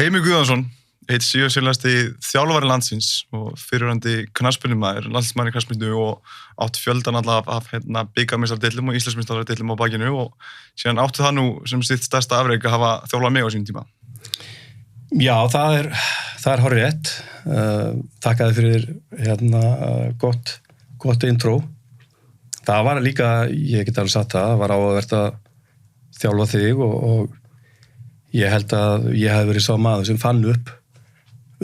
Heimir Guðjónsson, eitt síðasti þjálfari landsins og fyrirverandi knattspyrnumaður, landsliðsmaður í knattspyrnu og átt fjöldan af bikarmeistaradeildum og Íslandsmeistaradeildum á bakinu og síðan áttu það nú sem sitt stærsta afrek að hafa þjálfað mig á sínum tíma. Já, það er hárið rétt. Takkaði fyrir gott intro. Það var líka, ég get alveg sagt það var áhugavert að þjálfa þig og ég held að ég hef verið sá maður sem fann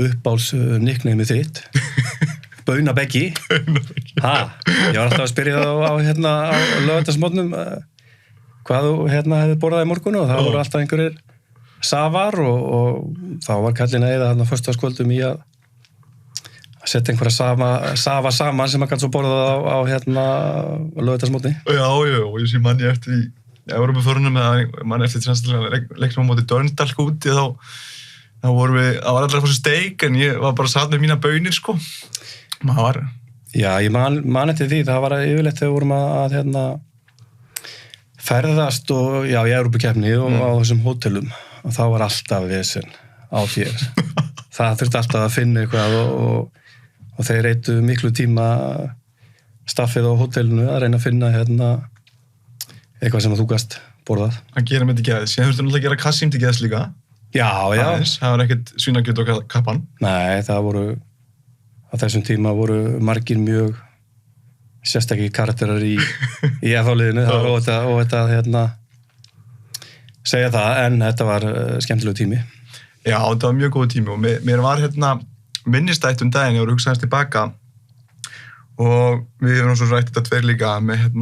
uppáls nicknameið þitt. Baunabeggi. Ég var alltaf að spyrja á laugardagsmorgnum hvað þú hefði borðað í morgun og það voru alltaf einhverjir safar og þá var kallinn að eyða þarna föstudagskvöldum í að setja einhverja safa saman sem maður kann svo borðað á laugardagsmorgni. Já, og ég sé manni eftir í Evrópuförunum eða manni eftir leiknum á móti Dörndalk úti þá vorum við, það var allra að fá sér steik en ég var bara satt með mína baunir sko. Já, ég man eftir því, það var yfirleitt þegar við vorum að ferðast og já, í Evrópukeppni og á þessum hótelum og þá var alltaf vesen á þér. Það þurfti alltaf að finna eitthvað og þeir reittu miklu tíma staffið á hótelinu að reyna að finna eitthvað sem þú gast borðað. Að gera með þetta geðs. Ég þurfti náttúrulega að gera kassim til geðs líka. Já. Það var ekkert svínakjöt og kappan. Nei, á þessum tíma voru margir mjög sérstakir karakterar í FH-liðinu. Það var óvægt að segja það, en þetta var skemmtilegu tími. Já, þetta var mjög góð tími og mér var minnistætt daginn, ég voru hugsaðast tilbaka og við hefum svo rætt þetta tveir líka með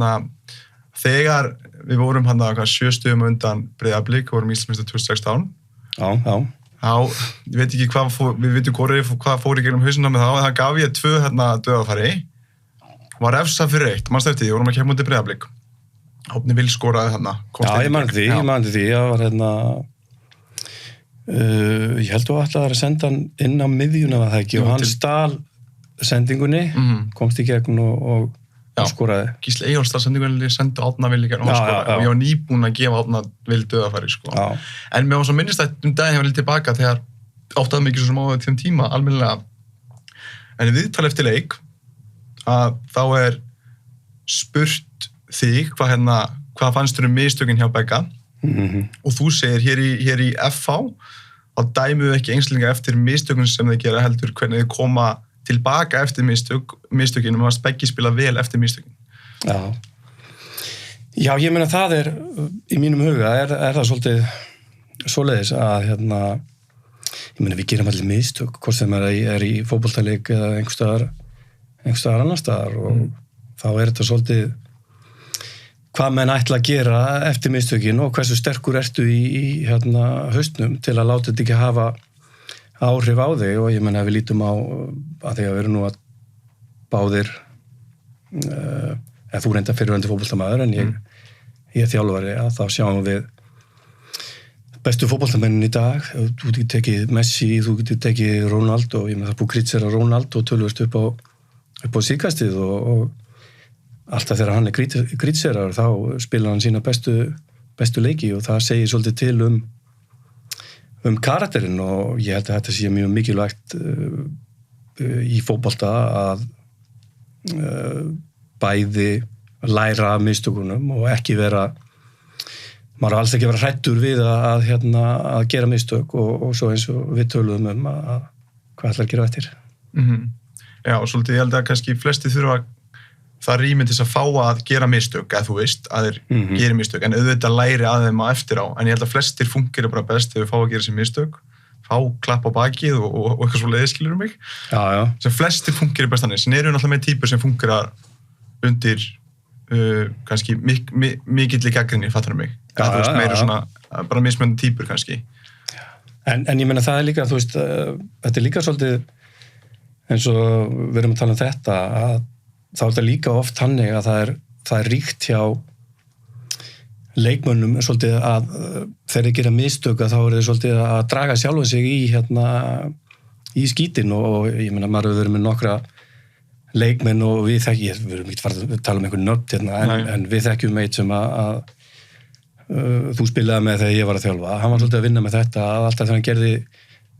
þegar við vorum 7 stigum undan Breiðablik, við vorum Íslandsmeistar 2016. Já. Þá, ég veit ekki við veitum hvað fór í gegnum hausinn á mig þá, en það gaf ég 2 döðafæri, var refsa fyrir 1, manstu eftir því, vorum að keppa móti Breiðablik. Árni Vil skoraði Já, ég man því, það var ég held þú ætlaði að senda hann inn á miðjuna var það ekki og hann stal sendingunni, komst í gegn og skoraði. Gísli Eyjólfsdal sendingunni sendi Árna Vil í gegn og hann skoraði og ég var nýbúinn að gefa Árna Vil döðafæri sko. En mér var svo minnistætt daginn ég var litið tilbaka þegar áttaði mikið svo sem á þeim tíma almennilega en í viðtali eftir leik að þá spurt þig hvað fannst þér mistökin hjá Begga og þú segir hér í FH að dæmu ekki einstaklinga eftir mistökun sem þeir gera heldur hvernig þeir koma tilbaka eftir mistökin og Beggi spila vel eftir mistökin. Já, ég meina það í mínum huga það svolítið svoleiðis að ég meina við gerum allir mistök hvort sem í fótboltaleik eða einhverstaðar annar staðar og þá þetta svolítið hvað menn ætla að gera eftir mistökin og hversu sterkur ertu í haustnum til að láta þetta ekki hafa áhrif á þig og ég menna við lítum á að því að við erum nú að báðir eða þú reynda fyrirverandi fótboltamaður en ég þjálfari að þá sjáum við bestu fótboltamennin í dag þú getur tekið Messi, þú getur tekið Ronaldo, ég menna það búið kritsera Ronaldo tölvist upp á síkastið og alltaf þegar hann kritseraður þá spila hann sína bestu leiki og það segir svolítið til karakterinn og ég held að þetta sé mjög mikilvægt í fótbolta að bæði læra af mistökunum og ekki maður alls ekki vera hræddur við að gera mistök og svo eins og við töluðum að hvað ætlar að gera eftir. Já, og svolítið ég held að kannski flesti þurfa það rýminn til að fá að gera mistök, eða þú veist, að þeir gera mistök, en auðvitað læri að þeim eftir á, en ég held að flestir funkar bara best þegar við fá að gera sér mistök, fá klapp á bakið og eitthvað svo leiðskilur mig, sem flestir funkar best þannig, sem náttúrulega með típur sem funkar undir kannski mikilli gagnrýni, fattar mig, þú veist, meira svona, bara mismunandi típur kannski. En ég meina það líka, þú veist, þetta líka svolítið, eins og við erum að tala þetta, að þá þetta líka oft þannig að það ríkt hjá leikmönnum svolítið að þegar þeir gera mistöka þá þeir svolítið að draga sjálfum sig í skítinn og ég meina maður hefur verið með nokkra leikmenn og við erum ekki farið að tala um einhvern nöfn en við þekkjum eitt sem að þú spilaði með þegar ég var að þjálfa hann var svolítið að vinna með þetta að alltaf þegar hann gerði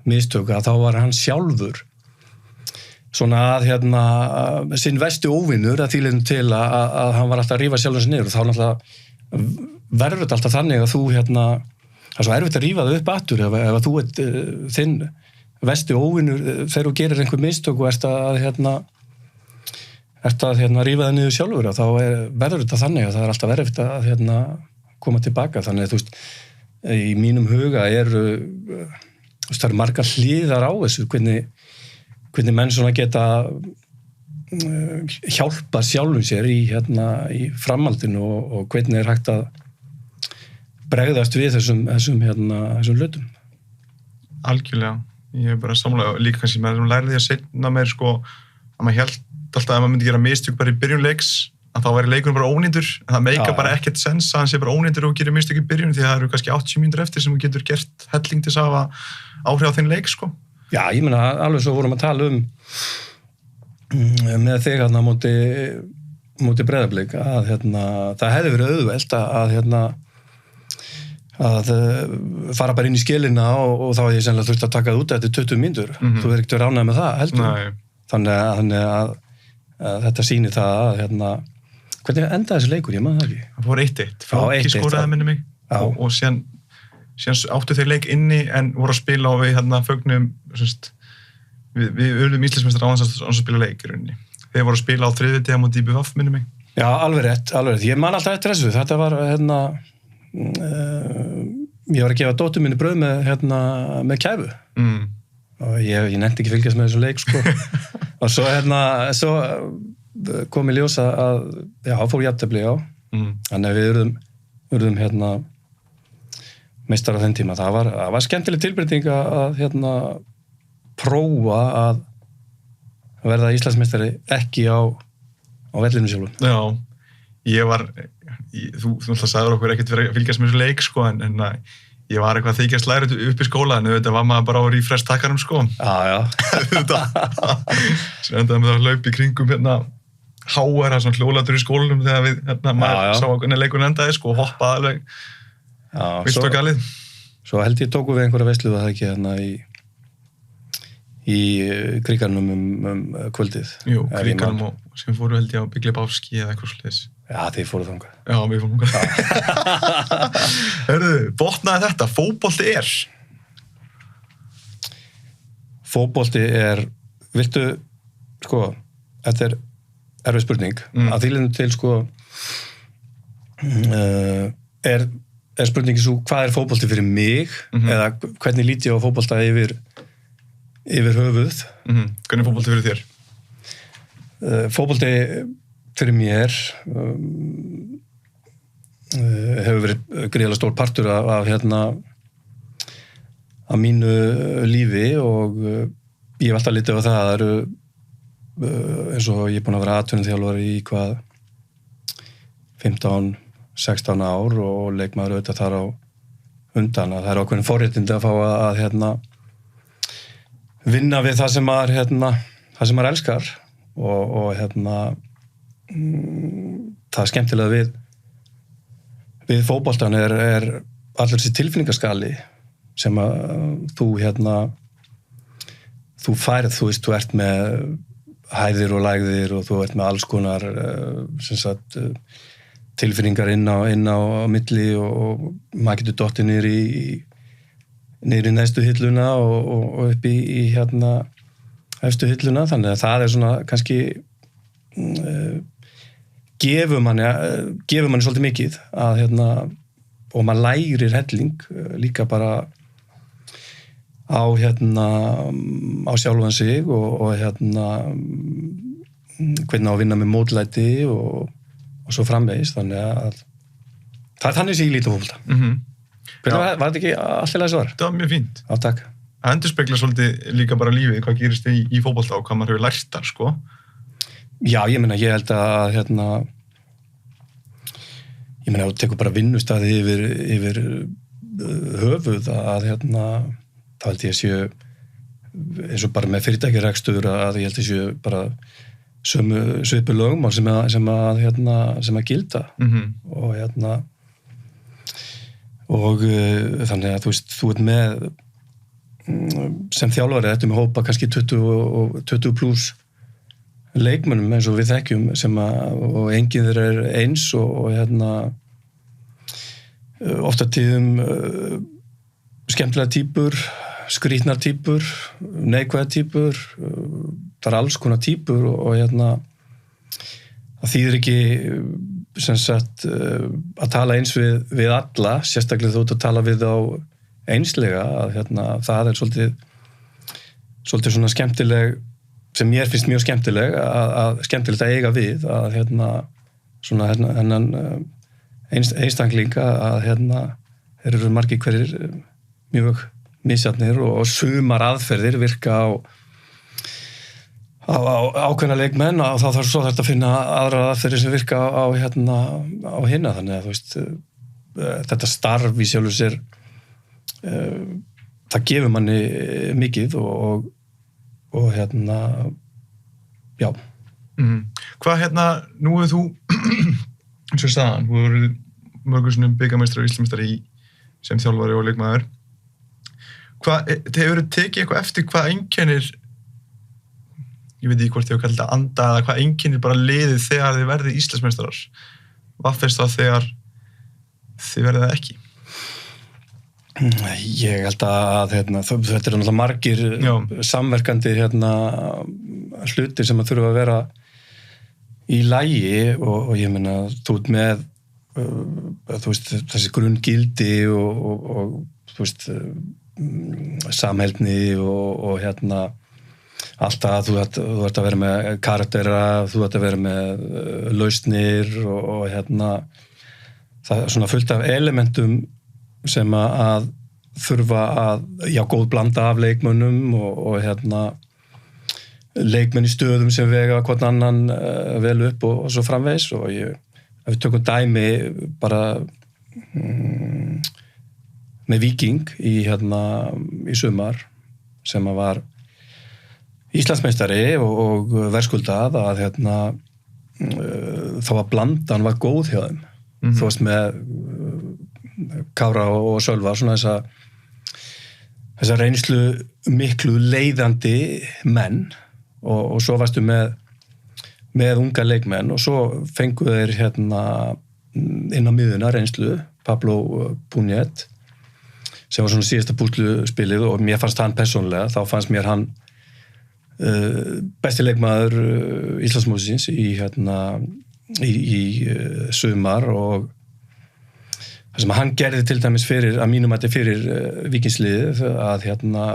mistök að þá var hann sjálfur svona að sinn versti óvinur að þýletum til að hann var alltaf að rífa sjálfum sér niður og þá náttúrulega verður þetta alltaf þannig að þú það er svo erfitt að rífa þau upp aftur ef að þú þinn versti óvinur þegar þú gerir einhver mistök og ert að rífa það niður sjálfur og þá verður þetta þannig að það er alltaf erfitt að koma tilbaka þannig að þú veist í mínum huga það eru margar hliðar á þessu hvernig menn svona geta hjálpa sjálfum sér í framhaldinu og hvernig hægt að bregðast við þessum hlutum. Algjörlega. Ég bara sammála líka kannski með þessum lærði að seinna meir sko að maður hélt alltaf að maður myndi gera mistök bara í byrjun leiks að þá væri leikurinn bara ónýtur en það meika bara ekkert sens að hann sé bara ónýtur og gerir mistök í byrjun því það eru kannski 80 mínútur eftir sem þú getur gert helling til að hafa áhrif á þinn leik sko. Já, ég meina alveg svo vorum að tala með þig á móti Breiðablik að það hefði verið auðvelt að fara bara inn í skilina og þá hefði ég sennilega þurft að taka það út eftir 20 mínútur. Þú verður ekkert að ránaði með það heldur. Nei. Þannig að þetta sýnir það að hvernig endaði þessi leikur, ég maður það ekki? Það fór 1-1. Fráki skoraði minni mig og síðan áttu þeir leik inni en voru að spila og við fögnum við urðum Íslandsmeistarar á þess að spila leik í rauninni. Þeir voru að spila á 3. á móti IBVF minni mig. Já, alveg rétt. Ég man alltaf eftir þessu. Þetta var ég var að gefa dóttur minni brauð með kæfu. Og ég nefndi ekki fylgjast með þessum leik sko. Og svo kom í ljós að fór jafntefli þannig að við urðum meistarar á þenn tíma. Það var skemmtileg tilbreyting að prófa að verða Íslandsmeistari ekki á vellinu sjálfum. Já, þú náttúrulega sagður okkur ekkert verið að fylgjast með þessu leik sko en ég var eitthvað þykjast lærið upp í skóla en þetta var maður bara á refresh takkanum sko. Já. Svo endaði með að hlaupa í kringum HR, svona hljóðlátur í skólanum þegar við maður sá hvernig leikurinn endaði sko og hoppaði alveg vilt og galið. Svo held ég tóku við einhverja veislu að það ekki í kriganum kvöldið. Jú, kriganum og sem fóru held ég á Big Lebowski eða eitthvað sliðis. Já, þið fóruð þangað. Já, við fórum þangað. Hörðu, botnaði þetta, fótbolti Fótbolti viltu, sko, þetta er erfið spurning, að þýlinu til, sko, er spurningi svo, hvað er fótbolti fyrir mig, eða hvernig lít ég á fótbolta yfir höfuð. Hvernig er fótbolti fyrir þér? Fótbolti fyrir mér hefur verið gríðarlega stór partur af mínu lífi og ég hef alltaf litið á það eru eins og ég er búin að vera atvinnuþjálfari í 15-16 ár og leikmaður auðvitað þar á undan að það eru ákveðin forréttindi að fá að vinna við það sem maður elskar og það er skemmtilega við fótboltan er allur þessi tilfinningaskali sem að þú færð, þú veist, þú ert með hæðir og lægðir og þú ert með alls konar tilfinningar inn á milli og maður getur dottið niður í næstu hilluna og upp í efstu hilluna, þannig að það er svona kannski gefur manni svolítið mikið að og maður lærir helling líka bara á sjálfan sig og hvernig á að vinna með mótlæti og svo framvegis, þannig að það er þannig sem ég líti á fótbolta. Var þetta ekki allt í lagi svar? Það var mjög fínt. Já, takk. Það endurspeglar svolítið líka bara lífið, hvað gerist í fótbolta og hvað maður hefur lært þar, sko. Já, ég held að þú tekur bara vinnustaði yfir höfuð að þá held ég séu eins og bara með fyrirtækjarekstur að ég held ég séu bara svipu lögmál sem að gilda og þannig að þú ert með sem þjálfari þetta með hópa kannski 20 pluss leikmönnum eins og við þekkjum og enginn þeirra eins og ofta tíðum skemmtilega týpur, skrýtnar týpur, neikvæða týpur, það alls konar týpur og það þýðir ekki sem sagt að tala eins við alla, sérstaklega þú ert að tala við á einslega að það svolítið svona skemmtileg sem mér finnst mjög skemmtilegt að eiga við að svona hennan einstakling að þeir eru margir hverjir mjög misjafnir og sumar aðferðir virka á ákveðna leikmenn og þá þarf svo þetta að finna aðra aðferðir sem virka á hinna þannig að þú veist þetta starf í sjálfu sér það gefur manni mikið og já. Hvað nú hefur þú eins og staðan, þú hefur verið mörgur sinnum bikarmeistari og íslandsmeistari sem þjálfari og leikmaður. Hefur þú tekið eitthvað eftir hvað einkennir, ég veit ekki hvort þið hefur kallað þetta anda eða hvað einkennir bara liðið þegar þið verðið íslandsmeistarar? Hvað finnst það þegar þið verðið það ekki? Ég held að þetta náttúrulega margir samverkandi hlutir sem að þurfa að vera í lagi og ég meina þú ert með þú veist þessi grunngildi og þú veist samheldni og alltaf þú ert að vera með karaktera, þú ert að vera með lausnir og það er svona fullt af elementum sem að þurfa að, góð blanda af leikmönnum og leikmenn í stöðum sem vega hvern annan vel upp og svo framvegis og ef við tökum dæmi bara með Víking í sumar sem að var Íslandsmeistari og verðskuldað að þá var blandan var góð hjá þeim þú veist með Kára og Sölva svona þessa reynslu miklu leiðandi menn og svo varstu með unga leikmenn og svo fengu þeir inn á miðuna reynslu Pablo Puñet sem var svona síðasta púsluspilið og mér fannst hann persónulega, þá fannst mér hann besti leikmaður Íslandsmótsins í sumar og það sem hann gerði til dæmis fyrir, að mínum að þetta fyrir Víkingsliðið að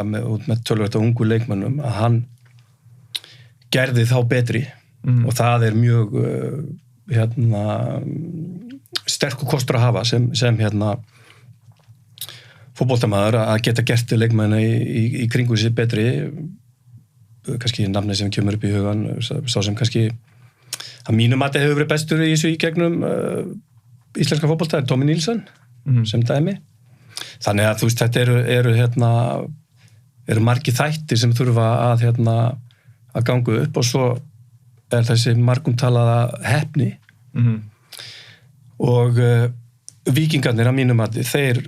með töluvert af ungu leikmönnum að hann gerði þá betri og það er mjög sterkur kostur að hafa sem fótboltamaður að geta gert leikmenni í kringu sér betri kannski nafnið sem kemur upp í hugan sá sem kannski að mínum að þetta hefur verið bestur í þessu í gegnum íslenska fótbolta er Tommy Nilsson sem dæmi þannig að þú veist þetta eru margir þættir sem þurfa að ganga upp og svo er þessi margumtalaða heppni og víkingarnir að mínum að þeir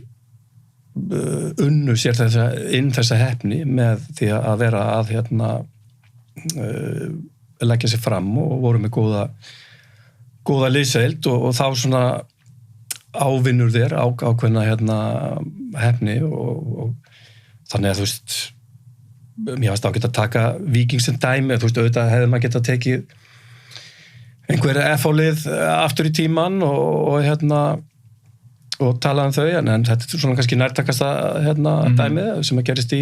unnu sér þessa heppni með því að vera að leggja sér fram og voru með góða liðseild og þá svona ávinnur þér ákveðna heppni og þannig að þú veist mér varst ágætt að taka Víking sem dæmi þú veist auðvitað hefði maður getað tekið einhver FH-lið aftur í tíman og talað þau en þetta er svona kannski nærtakasta dæmið sem að gerist í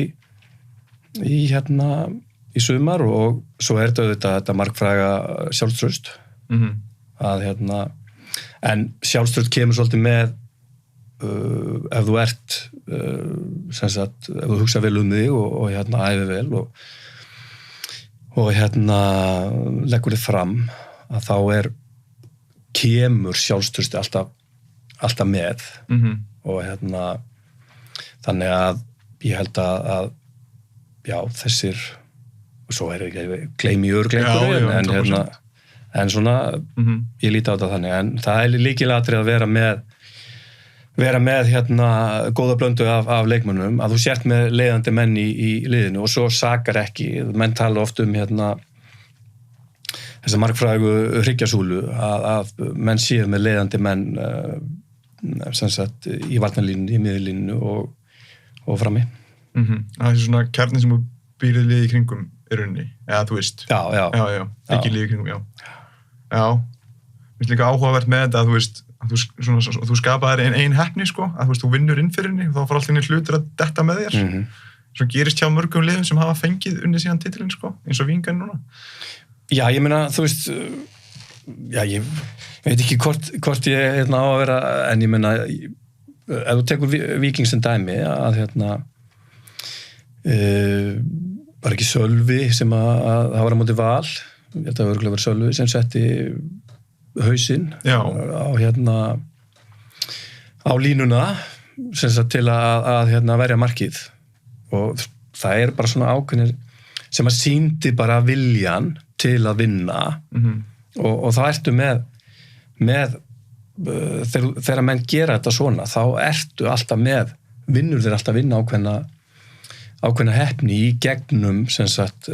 sumar og svo er þetta margfræga sjálfstraust að en sjálfstraust kemur svolítið með ef þú ert sem sagt, ef þú hugsa vel þig og æfi vel og leggur þig fram að þá kemur sjálfstrausti alltaf með og þannig að ég held að já, þessir og svo gleymi örugglega en svona ég líti á þetta þannig en það lykilatriði að vera vera með góða blöndu af leikmönnum, að þú sért með leiðandi menn í liðinu og svo sakar ekki, menn tala oft þessa markfrægu hryggjasúlu að menn séu með leiðandi menn sem sagt í varnarlínu, í miðurlínu og frammi. Það er svona kjarni sem þú býrið liði í kringum í rauninni, eða þú veist. Já, ekki liði í kringum, já. Mér finnst líka áhugavert með þetta að þú veist, að þú skapaðir ein heppni, sko, að þú vinnur inn fyrir henni og þá fara alltaf hlutir að detta með þér. Svo gerist hjá mörgum liðum sem hafa fengið unnið síðan titilinn, sko, eins og Víkingar núna. Já, ég meina, þú veist, ég veit ekki hvort ég á að vera, en ég meina, ef þú tekur Víking sem dæmi, að var ekki Sölvi sem að það var á móti Val, ég held að það örugglega verið Sölvi sem setti hausinn á línuna sem sagt til að verja markið og það er bara svona ákveðnir sem að sýndi bara viljan til að vinna og þá ertu með þegar menn gera þetta svona þá ertu alltaf með vinnur þeir alltaf vinna ákveðna heppni í gegnum sem sagt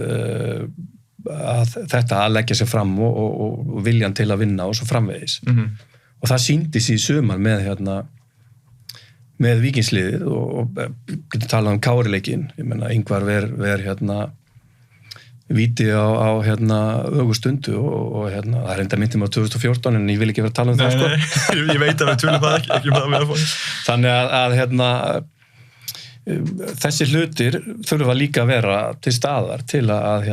að þetta að leggja sig fram og viljan til að vinna og svo framvegis og það sýndi sig í sumar með Víkingsliðið og getur talað Kári-leikinn, ég meina Ingvar ver víti á ögustundu og það er enda myndið með 2014 en ég vil ekki vera að tala það sko. Nei, ég veit að við tölum það ekki um það með að fá. Þannig að þessi hlutir þurfa líka að vera til staðar til að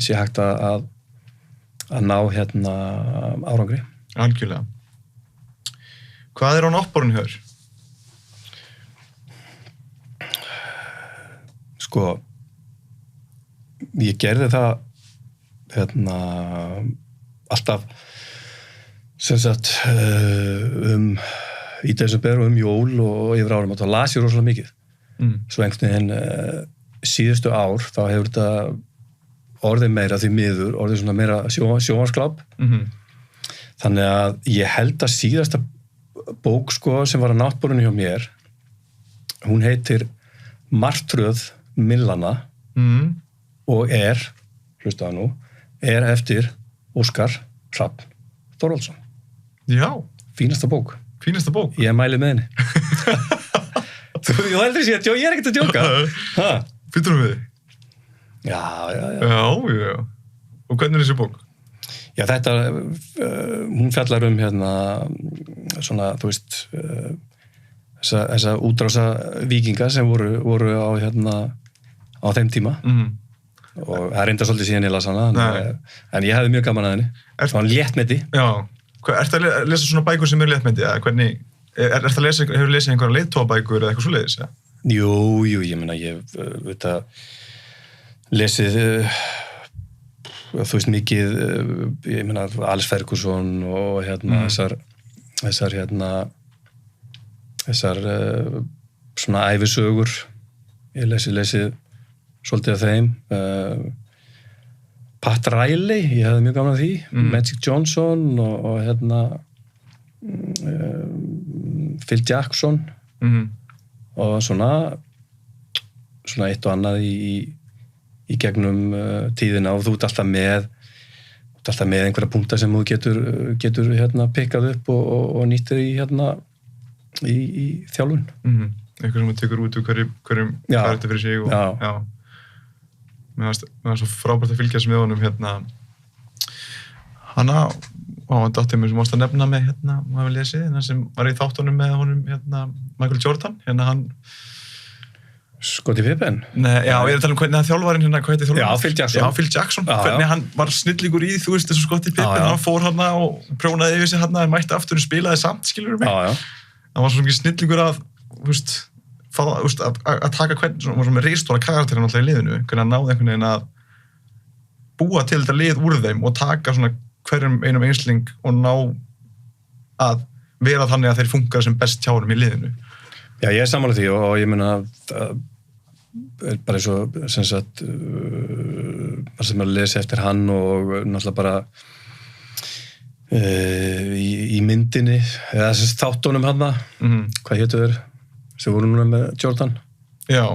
sé hægt að ná árangri. Algjörlega. Hvað er á náttborun hér? Sko, ég gerði það alltaf sem sagt í desember og jól og yfir árum og þá las ég rosalega mikið. Svo einhvern veginn síðustu ár þá hefur þetta orðið meira því miður, orðið svona meira sjónvarpsgláp. Þannig að ég held að síðasta bók sko sem var á náttborðinu hjá mér, hún heitir Martröð Millana og hlustaðu nú, eftir Óskar Hrafn Þorvaldsson. Já. Fínasta bók. Fínasta bók? Ég mæli með henni. Þú heldur sér að ég er ekkert að djóka. Fyrtur við þig? Já. Já. Og hvernig er þessi bók? Já, þetta, hún fjallar svona, þú veist, þessa útrása víkinga sem voru á þeim tíma. Og það reyndar svolítið síðan ég las hana, en ég hefði mjög gaman að henni. Það var léttmeti. Já. Ertu að lesa svona bækur sem léttmeti, eða hvernig, hefur lesið einhverja leiðtogabækur eða eitthvað svoleiðis, eða? Jú, ég meina, ég veit að lesið, þú veist mikið, ég meina, Alex Ferguson og þessar svona ævisögur, ég lesið svolítið af þeim, Pat Riley, ég hefði mjög gaman af því, Magic Johnson og Phil Jackson og svona eitt og annað í gegnum tíðina og þú ert alltaf með einhverja punkta sem þú getur pikkað upp og nýttir í þjálfun. Eitthvað sem þú tekur út úr hverjum karakter fyrir sig og já. Mér var svo frábært að fylgjast með honum hana dóttir mér sem mást að nefna með maður hefur lesið, sem var í þáttunum með honum Michael Jordan, hann Scottie Pippen? Nei, já, ég er að tala um hvernig þjálfarinn hvað heitir þjálfarinn? Já, Phil Jackson. Já, Phil Jackson, hvernig hann var snillíkur í þú veist þessu Scottie Pippen, hann fór og prjónaði yfir sig en mætti aftur og spilaði samt, skilur mig? Já. Hann var svo mikið snillíkur að taka hvernig með reistóra karakterinn alltaf í liðinu, hvernig hann náði einhvern veginn að búa til þetta lið úr þeim og taka svona hverjum einum einsling og ná að vera þannig að þeir funkar sem best hjá honum í liðinu. Já, ég er sammála því og ég meina er bara eins og sem sagt sem að lesa eftir hann og náttúrulega bara í myndinni eða þessast þáttunum hana hvað hétu þeir sem voru núna með Jordan já,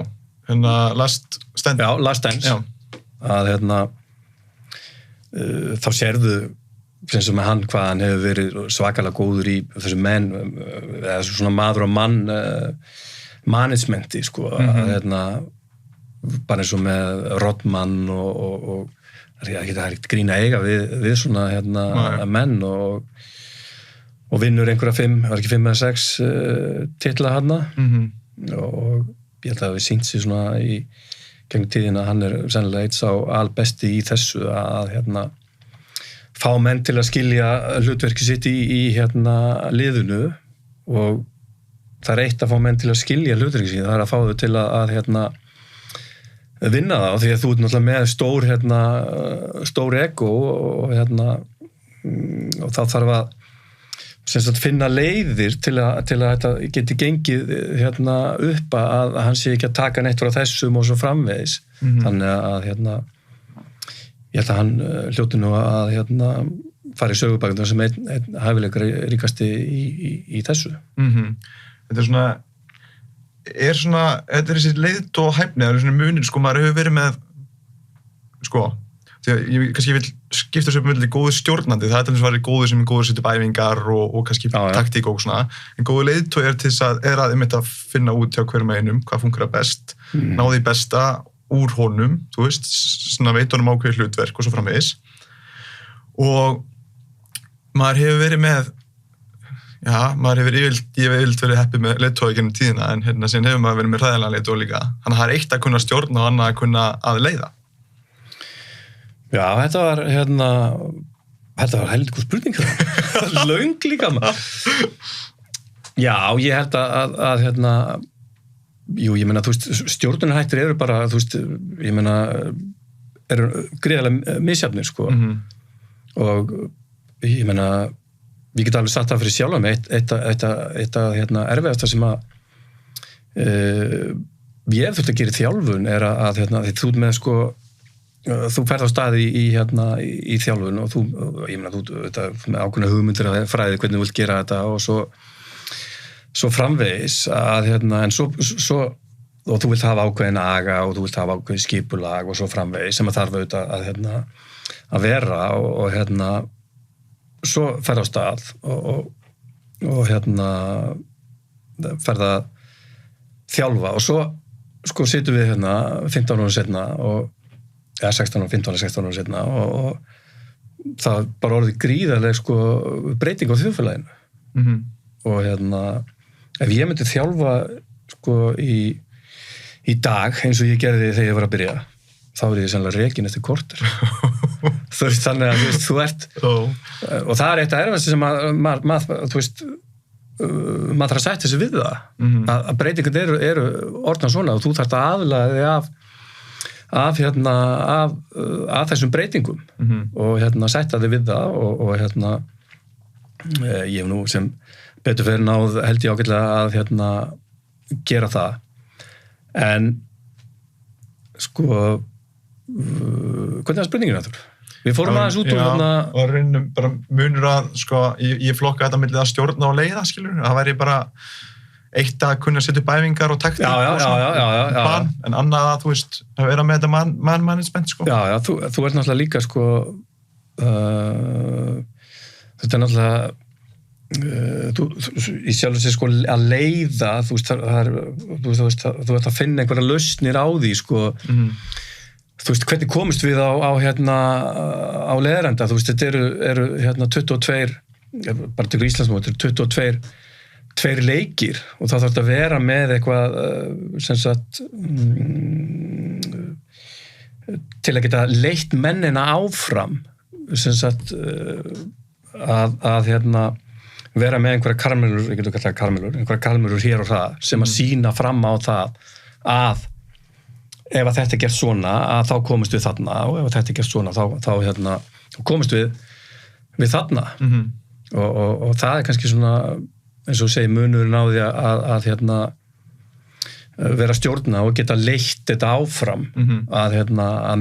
Last Stand já, Last Dance já. Að þá sérðu sem með hann hvað hann hefur verið svakalega góður í þessu menn eða svona maður og mann managementi sko að bara eins og með Rodman og það er ekkert grín að eiga við svona menn og vinnur einhverja 5 eða 6 titla hana og ég held að við sýnt sér svona í gegnum tíðina hann sennilega eitt sá albesti í þessu að fá menn til að skilja hlutverki sitt í liðinu og það eitt að fá menn til að skilja hlutverki sitt, það að fá þau til að vinna það því að þú ert náttúrulega með stór ego og þá þarf að finna leiðir til að þetta geti gengið upp að hann sé ekki að taka neitt frá þessum og svo framvegis þannig að ég held að hann hljóti nú að fara í sögubækundum sem einn hæfileikar ríkasti í þessu Þetta þetta þessi leiðt og hæfni, það svona munir, sko, maður hefur verið með, sko, því að ég kannski vil skipta þessu upp með góðu stjórnandi, það til þess að vera góður sem góður setja upp æfingar og kannski taktík og svona, en góðu leiðt og til þess að einmitt að finna út hjá hverjum einum, hvað funkar best, ná því besta úr honum, þú veist, svona veit honum ákveðið hlutverk og svo framvegis, og maður hefur verið með já, maður hefur yfirleitt verið heppið með leiðtoga gennum tíðina en síðan hefur maður verið með hræðilega leiðtoga líka. Þannig að það er eitt að kunna stjórna og annað að kunna að leiða. Já, þetta var heldur góð spurning. Löng líka maður. Já, ég held að jú, ég meina, þú veist, stjórnunarhættir eru bara, þú veist, ég meina, eru gríðarlega misjafnir, sko. Og ég meina, við getum alveg satt það fyrir sjálfa með eitt erfiðasta sem að ég hef þurft að gera í þjálfun er að þú með sko þú ferð á staði í þjálfun og ég meina þú með ákveðna hugmyndir að fræði hvernig þú vilt gera þetta og svo framvegis að en svo og þú vilt hafa ákveðin aga og þú vilt hafa ákveðin skipulag og svo framvegis sem að þarf auðvitað að vera og svo ferð á stað og ferð að þjálfa og svo sko situm við 15 ára setna eða 16 ára setna og það bara orðið gríðarlega sko breyting á þjóðfélaginu og ef ég myndi þjálfa sko í dag eins og ég gerði þegar ég var að byrja þá er ég sannlega rekin eftir korter þú veist þannig að þú ert og það er eitt að erfast sem maður þú veist maður þarf að sætta sig við það að breytingar eru orðna svona og þú þarft að aðlaga þig af þessum breytingum og sætta þig við það og ég hef nú sem betur fyrir náð held ég ágætlega að gera það en sko hvernig er spurningin aftur? Við fórum aðeins út úr og reynum bara munur að sko, ég flokka þetta milli að stjórna og leiða skilur, það væri bara eitt að kunna setja upp æfingar og taktík en annað að þú veist að vera með þetta management sko. Já, þú ert náttúrulega líka sko þetta er náttúrulega í sjálf sér sko að leiða þú veist þú ert að finna einhverja lausnir á því sko þú veist hvernig komist við á leiðarenda þú veist þetta eru 22 bara til Íslandsmót þetta eru 22 leikir og þá þarf þetta að vera með eitthvað sem sagt til að geta leitt mennina áfram sem sagt að vera með einhverja karmelur, ég getur kallað karmelur, einhverja karmelur hér og það sem að sína fram á það að ef að þetta er gert svona að þá komist við þarna og ef þetta er gert svona þá komist við þarna og það er kannski svona eins og segir munurinn á því að vera stjórna og geta leitt þetta áfram að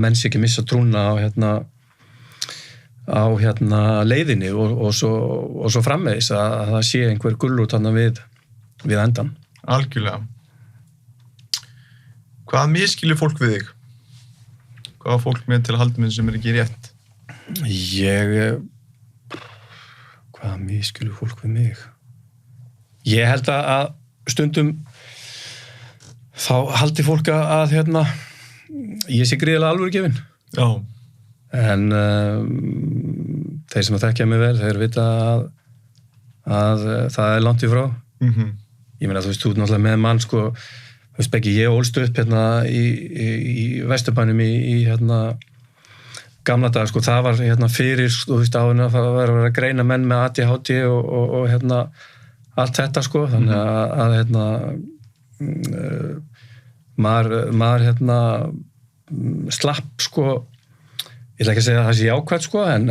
menn sé ekki missa trúna á leiðinni og svo framvegis að það sé einhver gulrót þarna við endan. Algjörlega. Hvað misskilur fólk við þig? Hvað var fólk með til að halda með sem ekki rétt? Hvað misskilur fólk við mig? Ég held að stundum þá haldi fólk að ég sé gríðarlega alvörugefinn. Já. En þeir sem þekkja mig vel, þeir vita að það langt í frá. Ég meina, þú veist, þú ert náttúrulega með mann, sko, þú veist, Beggi, ég ólst upp í Vesturbænum í gamla dag, sko, það var fyrir, þú veist, áður að það var að greina menn með ADHD og allt þetta, sko, þannig að maður slapp, sko, ég ætla ekki að segja að það sé jákvæmt, sko, en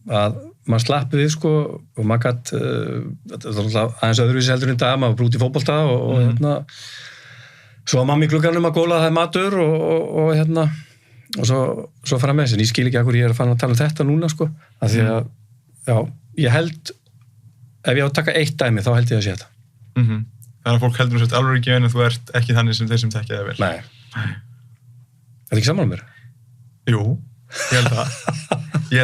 að maður slapp við, sko, og maður gætt aðeins öðruvísi heldur í dag, maður var brútt í fótbolta og svo var mamma í glugganum að góla það matur og svo frammeins, en ég skil ekki að hverju ég er að fara að tala um þetta núna, sko, af því að, já, ég held, ef ég á að taka eitt dæmi, þá held ég að sé þetta. Þannig að fólk heldur sett alveg ekki en þú ert ekki þannig sem þeir sem þekkja þig vel. Nei. Er það ekki sammála mér? Jú, ég held það. Ég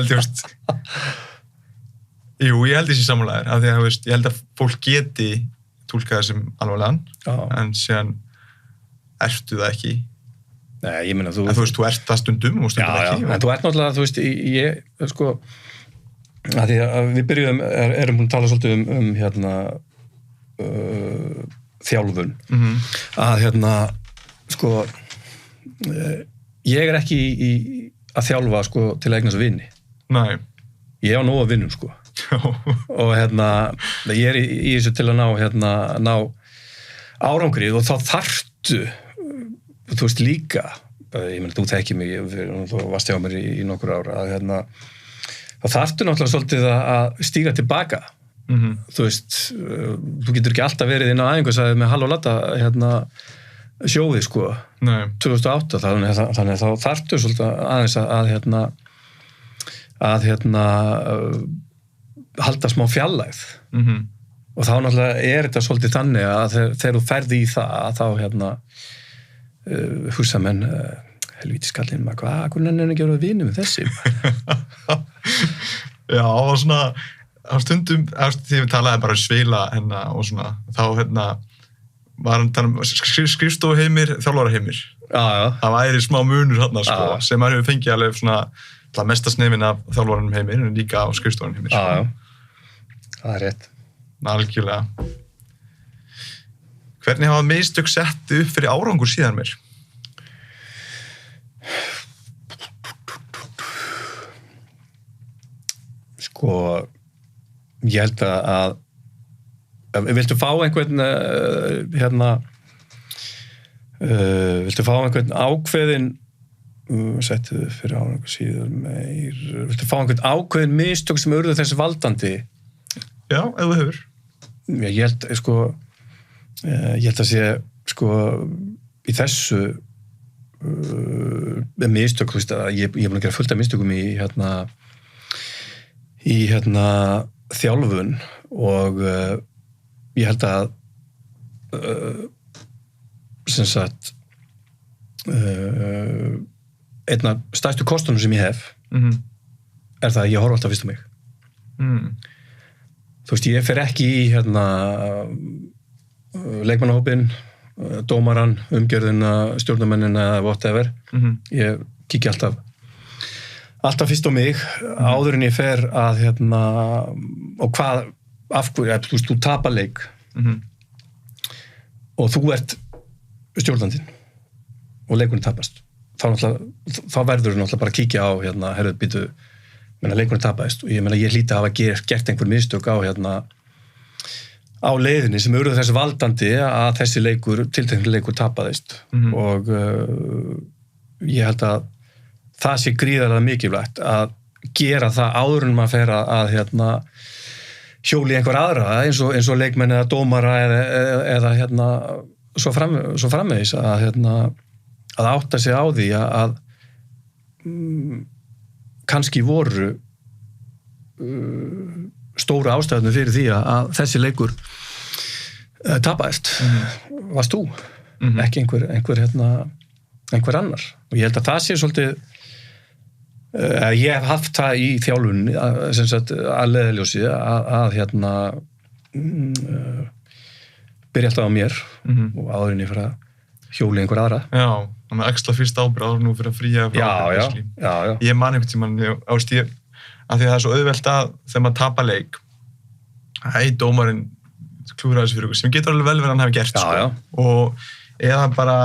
held þessi sammálaðir, af því að, ég held að fólk geti túlkað það sem alvarlegan, en síðan ertu það ekki. Nei, ég meina En þú veist, þú ert það stundum og stundum ekki. En þú ert náttúrulega, þú veist, ég, sko, að því að við byrjuðum, erum búin að tala svolítið um þjálfun. Að sko, ég er ekki að þjálfa, sko, til að eignast vini. Nei. Ég á nóg að vinnum, sko. Og ég er í þessu til að ná árangrið og þá þarftu, þú veist líka, ég meina, þú þekkir mig, þú varst hjá mér í nokkur ára, að þá þarftu náttúrulega svolítið að stíga tilbaka. Þú veist, þú getur ekki alltaf verið inn á æfingarsæði með Halló Latta sjóði, sko. Nei. 2008, þannig að þá þarftu svolítið aðeins að halda smá fjarlægð. Og þá náttúrulega er þetta svolítið þannig að þegar þú ferði í það þá hugsa menn helvíti skallinn maður, hvað nenni henni ekki að vera vinur með þessi? Já, og svona á stundum, því við talaði bara svila og svona, þá var hann tala um skrifstofuheimir, þjálfaraheimir. Já. Það væri smá munur þarna, sko, sem maður hefur fengið alveg svona mesta snefin af þjálfaranum heimir, en líka á skrifstofunum heimir. Já. Það er rétt. Algjörlega. Hvernig hafa mistök sett upp fyrir árangur síðan mér? Sko, ég held að viltu fá einhvern viltu fá einhvern ákveðin settu fyrir árangur síðan meir, viltu fá einhvern ákveðin mistök sem urðu þessi valdandi? Já, ef þú hefur. Ég held, sko, ég held að sé, sko, í þessu mistök, þú veist, að ég er búin að gera fullt af mistökum í þjálfun og ég held að sem sagt einn af stærstu kostunum sem ég hef er það að ég horf alltaf fyrst á mig. Þú veist, ég fer ekki í leikmannahópinn, dómaran, umgjörðina, stjórnarmennina eða whatever. Ég kíkja alltaf fyrst á mig áður en ég fer að og hvað, af hverju, þú veist, þú tapar leik og þú ert stjórnandinn og leikurinn tapast. Þá verður náttúrulega bara að kíkja á herruð, býtu, leikurinn tapaðist og ég hlýti að hafa gert einhver mistök á leiðinni sem urðu þess valdandi að þessi tiltekni leikur tapaðist og ég held að það sé gríðarlega mikilvægt að gera það áður en maður fer að hjóli einhver aðra eins og leikmenn eða dómara eða svo framvegis að átta sig á því að kannski voru stóra ástæðunum fyrir því að þessi leikur tapaðist varst þú ekki einhver annar og ég held að það sé svolítið ég hef haft það í þjálfunni sem sagt að leiðarljósi að byrja alltaf á mér og áðurinn ég fyrir að hjóli einhver aðra þannig að ekstra fyrst ábyrgð nú fyrir að fría já. Ég man einhvern tímann ást ég af því að það svo auðvelt að þegar maður tapar leik dómarinn klúðrar þessu fyrir okkur sem getur alveg vel verið að hann hefði gert og eða bara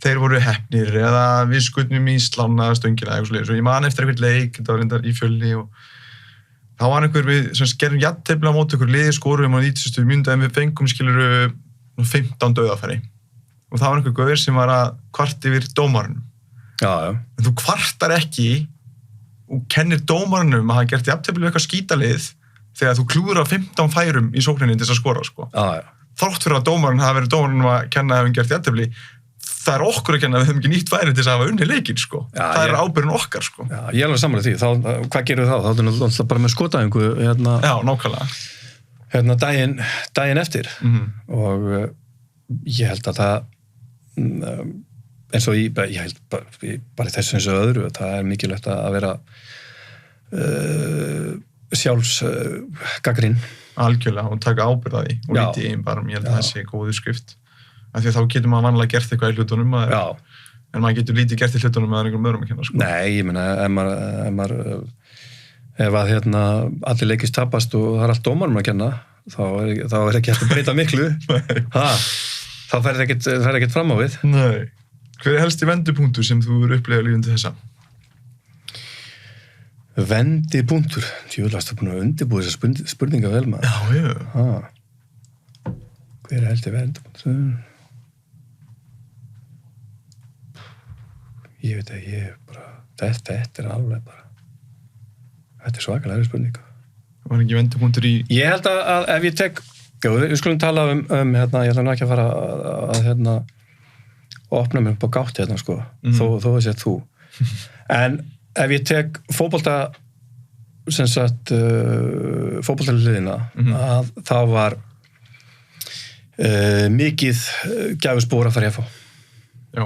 þeir voru heppnir eða við skutnum í slána stöngina eitthvað svoleiðis og ég man eftir einhvern leik þetta var reyndar í Fjölni og þá var einhver við sem gerðum jafntefli á móti okkur liði skorum á 90. mínútu en við fengum skiluru 15 dauðafæri og það var einhver gaur sem var að kvarta yfir dómarunum en þú kvartar ekki og kennir dómarunum að hafa gert jafntefli við eitthvað skítalið þegar þú klúður á 15 færum í sókninni til þess að skora sko. Þrátt fyrir að dómarinn hafa verið dómarinn að kenna að hafa gert jafntefli það er okkur að kenna að við höfum ekki nýtt færi til þess að hafa unni leikinn sko. Það er ábyrgðin okkar sko. Já, ég er alveg sammála því. Hvað gerum við þá? Þá er náttúrulega bara með skotæfingu Já, nákvæmlega. Daginn eftir og ég held að það eins og ég held bara þessu eins og öðru það er mikilvægt að vera sjálfsgagnrýn algjörlega og taka ábyrgð á því og lítið í einn bara ég held að það sé góð skrift af því að þá getur maður vanlega gert eitthvað í hlutunum en maður getur lítið gert í hlutunum með einhverjum öðrum að kenna sko. Nei, ég meina ef að allir leikist tapast og það er allt dómarum að kenna þá er ekki hægt að breyta miklu þá fer ekkert fram á við. Nei. Hver er helsti vendipunktur sem þú eru upplegað lífandi þessa? Vendipunktur? Tjóðlast að búin að undirbúið þessa spurninga vel maður. Já. Hver er helsti vendipunktur? Ég veit að þetta er alveg bara þetta er svakalega spurninga. Var ekki vendipunktur í... Ég held að ef ég tek við skulum tala um ég ætla nú ekki að fara að opna mig upp á gátt sko, þó að sé þú. En ef ég tek fótbolta sem sagt fótboltaliðina að það var mikið gæfuspor að fara í FH. Já.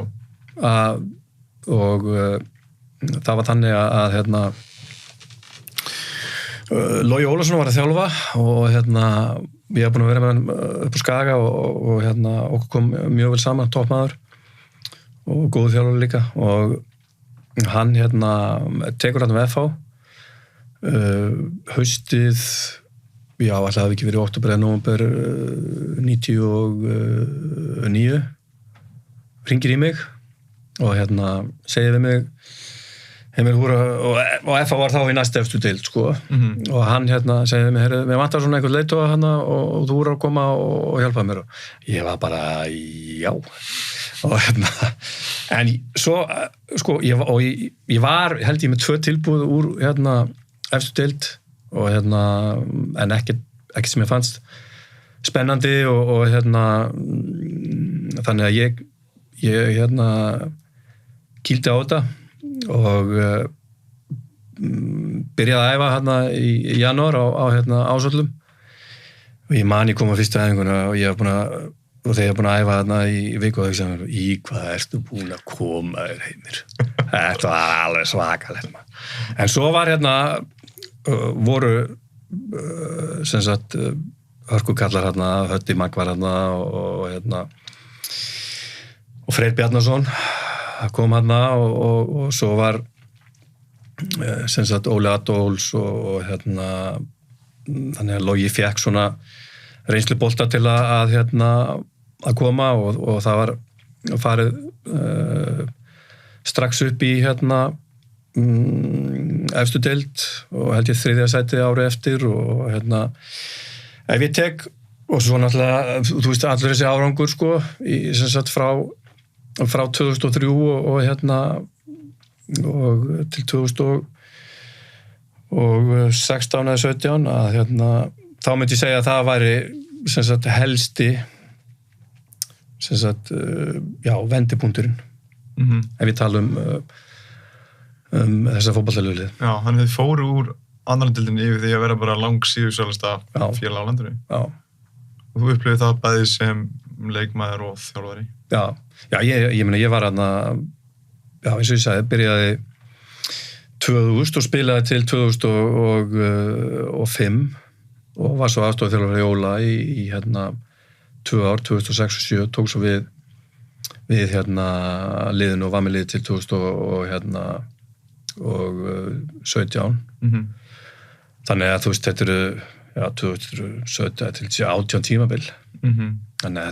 Og það var þannig að Logi Ólafsson var að þjálfa og ég hef búin að vera með hann upp á Skaga og okkur kom mjög vel saman, toppmaður og góður þjálfur líka og hann tekur hann með FH haustið alltaf hafi ekki verið í október eða nóvember 99 hringir í mig og segir við mig og FH var þá í næstu efstu deild sko og hann segir við mig mér vantar svona einhvern leiðtoga og þú voru að koma og hjálpa mér og ég var bara já og en svo sko ég var held ég með 2 tilbúð úr efstu deild og en ekki sem ég fannst spennandi og þannig að ég kýldi á þetta og byrjaði að æfa í janúar á Ásvöllum og ég man ég kom á fyrstu æfinguna og ég var þegar ég var búin að æfa í viku og það ekki í hvað ertu búin að koma þér heimir þetta var alveg svakalegt en svo var voru sem sagt hörkukallar Höddi Magg var og Freyr Bjarnason kom og svo var sem sagt Óli Adolfs og þannig að Logi fékk svona reynslubolta til að koma og það var farið strax upp í efstu deild og held ég 3. sæti árið eftir og ef ég tek og svo náttúrulega, þú veist allur þessi árangur sko, sem sagt frá 2003 og til 2016 eða 17 að þá myndi ég segja að það væri sem sagt helsti sem sagt vendipunkturinn ef við tala þessa fótboltalið. Já, þannig þið fóru úr annan deildinni yfir því að vera bara langsíðusælasta félag á landinu. Já. Og þú upplifir það bæði sem leikmaður og þjálfari. Já, ég meina, ég var þarna, já, eins og ég sagði, byrjaði 2000 og spilaði til 2005 og var svo aðstofþjálfari í Óla í 2 ár, 2006 og 2007, tók svo við liðinu og var með lið til 2017. Þannig að þú veist, þetta eru 2017 til 18 tímabil. Þannig að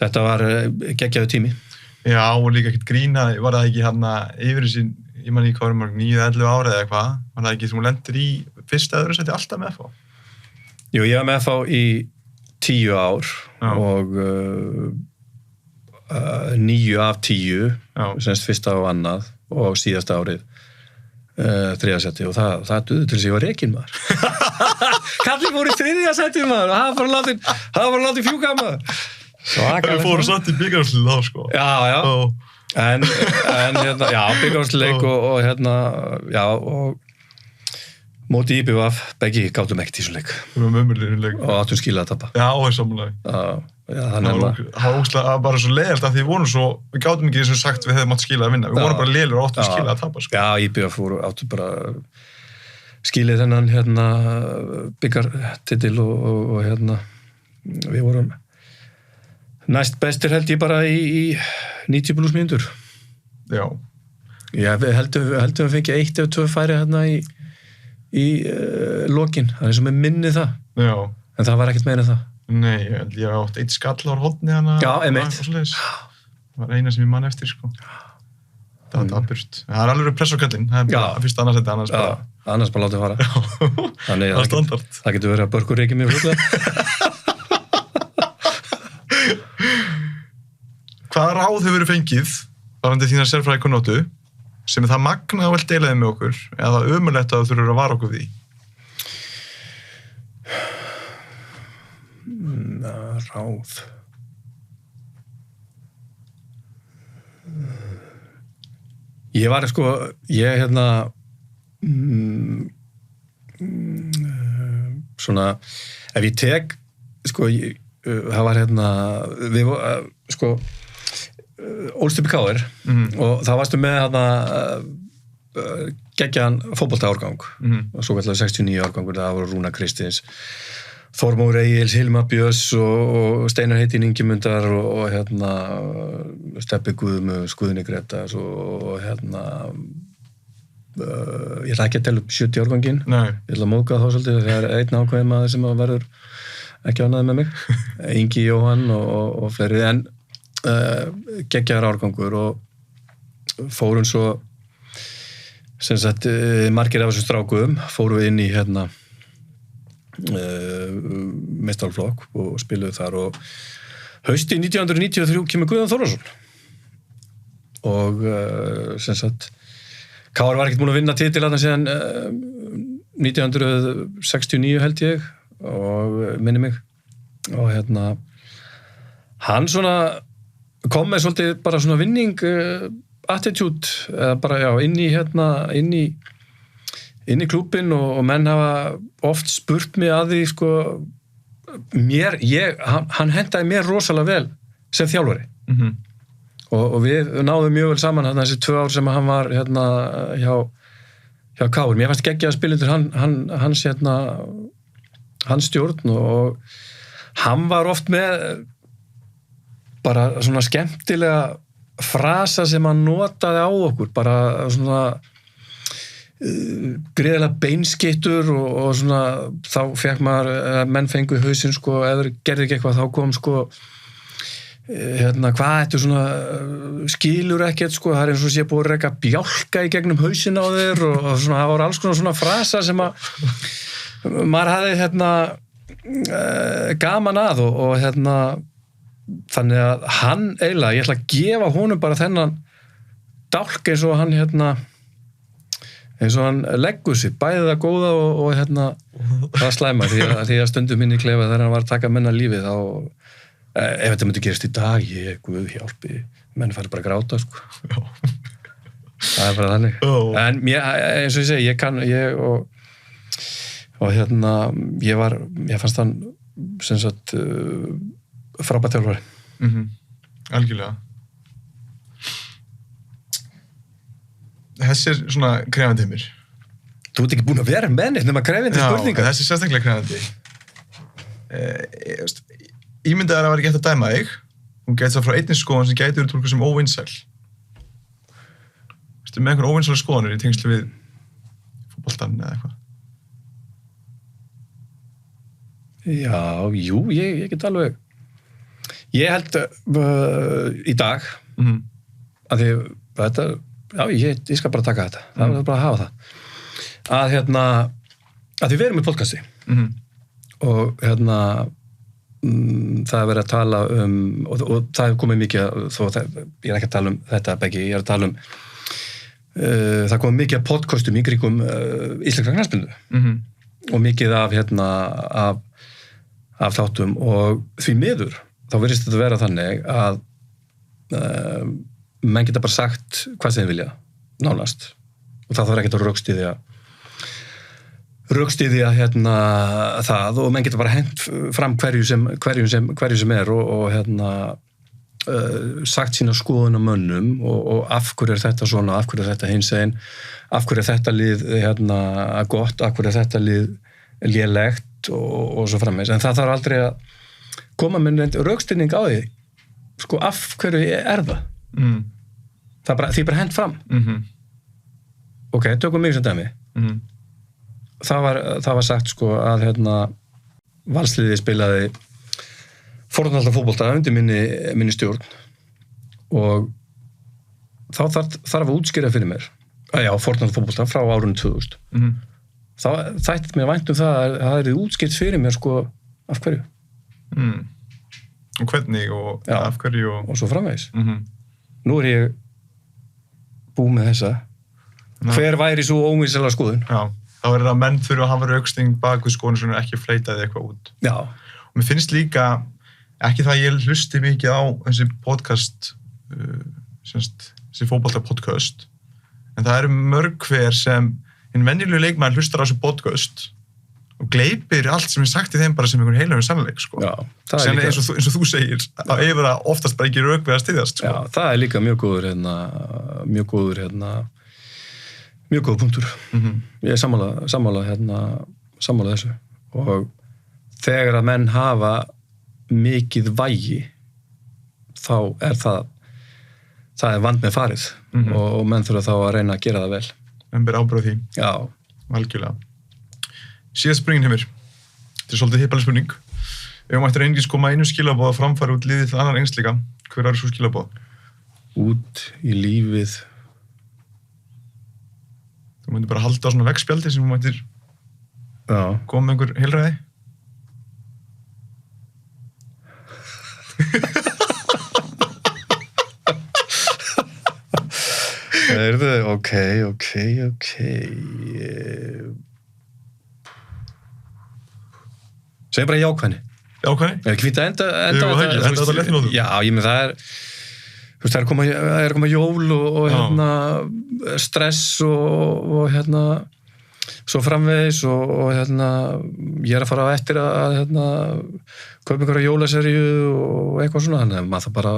þetta var geggjaður tími. Já, og líka ekkert grína, var það ekki yfir þessi, ég man ekki hvað var mörg, 9-11 ára eða eitthvað, var það ekki sem hún lendir í fyrsta öðru sæti alltaf með FH? Jú, ég var með FH í 10 ár og 9 af 10, semst fyrsta og annað og síðasta árið 3. sæti og það duði til þess að ég var rekinn maður. Kallinn fór í 3. sæti maður og það var látið fjúka maður. Það fóru satt í bikarúrslitið þá, sko. Já. En bikarúrslitleik og móti IBVF, beggi gátum ekkert í þessum leik. Það var mömurlegin leik. Og áttum skilað að tappa. Já, það er samlega. Það var óslega bara svo leiðalt að því við vorum svo, við gátum ekki eins og sagt við hefðum átt skilað að vinna. Við vorum bara leiðilegur og áttum skilað að tappa, sko. Já, IBVF áttum bara skilið þennan bikartitil og við vorum næst bestir held ég bara í 90 pluss mínútur. Já. Já, við heldum að fengja 1 eða 2 færi í lokin. Það er eins og með minni það. Já. En það var ekkert meira en það. Nei, ég átt 1 skall á horni Já, einmitt. Það var eina sem ég man eftir, sko. Það var daburt. Það er alveg press á kallinn. Það er bara fyrst annars þetta, annars bara látið fara. Þannig það er standard. Það getur verið að börkur reykja mér fljótlega. Hvaða ráð hefur fengið varðandi þína sérfræðikunnáttu sem það magna og vel deilaði með okkur eða ömurlegt að þú þurfur að vara okkur við? Ráð. Ég var svona, ef ég tek það var við ólst upp í KR og það varstu með geggjaðan fótboltaárgang og svo kallar 69 árgangur, það voru Rúna Kristins, Þormóður Egils, Hilma Björns og Steinar Heitin Ingimundar og Stebbi Guðmus, Guðni Gretas og ég ætla ekki að tella upp 70 árganginn, ég ætla að móðga þá svolítið, það er einn ákveðin maður sem verður ekki ánægði með mig, Ingi Jóhann og fleiri, en geggjaðar árgangur og fórum svo sem sagt margir af þessum strákum fórum við inn í meistaraflokk og spiluðu þar og hausti 1993 kemur Guðjón Þórðarsson og sem sagt KR var ekkert búin að vinna titil þarna síðan 1969 held ég og minni mig og hann svona kom með svolítið bara svona vinning attitude eða bara inn í klúbbinn og menn hafa oft spurt mig að því sko hann hentaði mér rosalega vel sem þjálfari og við náðum mjög vel saman þessi 2 ár sem hann var hjá KR. Mér fannst geggjað að spila undir hans stjórn og hann var oft með bara svona skemmtilega frasa sem hann notaði á okkur, bara svona gríðarlega beinskittur og svona þá fekk maður, menn fengu í hausinn sko, ef þeir gerði ekki eitthvað þá kom sko hvað þetta svona skilur ekkert sko, það er eins og sé búið að reka bjálka í gegnum hausinn á þeir og svona, það voru alls konar svona frasa sem að maður hafði gaman að og þannig að hann eiginlega, ég ætla að gefa honum bara þennan dálk eins og hann leggur sig, bæði það góða og það slæma því að stundum minni klefa þegar hann var að taka menna lífið þá, ef þetta myndi gerast í dag, guð hjálpi menn færi bara að gráta sko. Það bara þannig. En eins og ég segi, ég fannst hann sem sagt frábær þjálfari. Algjörlega. Þessi svona krefandi heimir. Þú ert ekki búin að vera með neitt nema krefandi spurningar. Já, þessi sérstaklega krefandi. Ímyndað að vera ekki hægt að dæma þig. Hún gæti það frá einnig skoðan sem gæti verið túlkuð sem óvinsæl. Með einhver óvinsælar skoðanir í tengslu við fótboltann eða eitthvað? Já, jú, ég get alveg. Ég held í dag að því þetta, ég skal bara taka þetta. Það er bara að hafa það. Að því við erum í podcasti og það er verið að tala og það er komið mikið, ég er ekki að tala um þetta beggi, ég er að tala um það komið mikið af podcastum í kringum íslenskra knattspyrnu og mikið af þáttum og því miður þá virðist þetta vera þannig að menn geta bara sagt hvað sem þeir vilja, nánast og það þarf ekkert að rökstyðja það og menn geta bara hent fram hverju sem er og sagt sína skoðun á mönnum og af hverju er þetta svona, af hverju er þetta hinsegin, af hverju er þetta lið gott, af hverju er þetta lið lélegt og svo framvegis. En það þarf aldrei að koma með rökstyðning á því, sko, af hverju er það? Því bara hent fram. Ok, tökum mig sem dæmi. Það var sagt, sko, að Valsliðið spilaði fórnalda fótbolta undir minni stjórn og þá þarf að útskýra fyrir mér fórnalda fótbolta frá árunni 2000 þá þætti mér vænt það að það er útskýrt fyrir mér sko af hverju og hvernig og af hverju og svo framvegis nú er ég búið með þessa hver væri svo óvinsæla skoðun þá er það að menn þurfa að hafa rökstyðning bak við skoðun sem ekki fleytaði eitthvað út og mér finnst líka ekki það að ég hlusti mikið á þessi podcast, þessi fótboltapodcast, en það eru mörg hver sem hinn venjulegu leikmaður hlustar á þessi podcast og gleypir allt sem er sagt í þeim bara sem einhvern heilagur sannleik, sko. Sem eins og þú segir, þá yfir það oftast bara ekki rök við að styðjast, sko. Já, það er líka mjög góður punktur. Ég er sammála þessu og þegar að menn hafa mikið vægi þá er það er vand með farið og menn þurfa þá að reyna að gera það vel menn ber ábyrgð á því algjörlega síðast spurningin Heimir þetta er svolítið hippaleg spurning ef maður ættir einungis koma einu skilaboð að framfæra út liðið til annar einsleika hver er svo skilaboð? Út í lífið þú myndir bara halda á svona veggspjaldi sem þú mættir koma með einhver heilræði ok segja bara jákvæðni er ekki fínt að enda þetta létt í nótum já, ég með það er það er að koma jól og stress og svo framvegis og ég er að fara á eftir að kaupa einhverja jólaserju og eitthvað svona þannig að maður það bara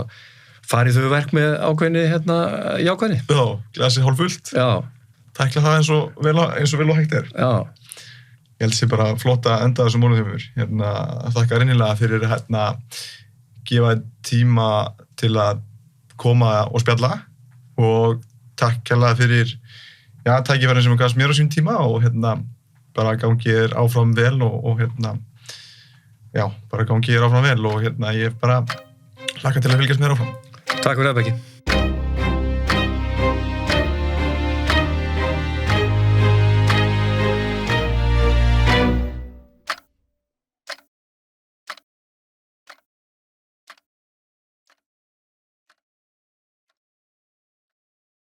farið þau verk með ákveðni jákvæðni já, glasið hálffullt tækla það eins og vel og hægt er ég held sér bara flott að enda þessu mónu þeimur þakka reynilega fyrir gefa tíma til að koma og spjalla og takk kærlega fyrir tækifærin sem gafst mér á sín tíma og bara gangi þér áfram vel og bara gangi þér áfram vel og ég bara hlakka til að fylgjast mér áfram Takk fyrir það, Beggi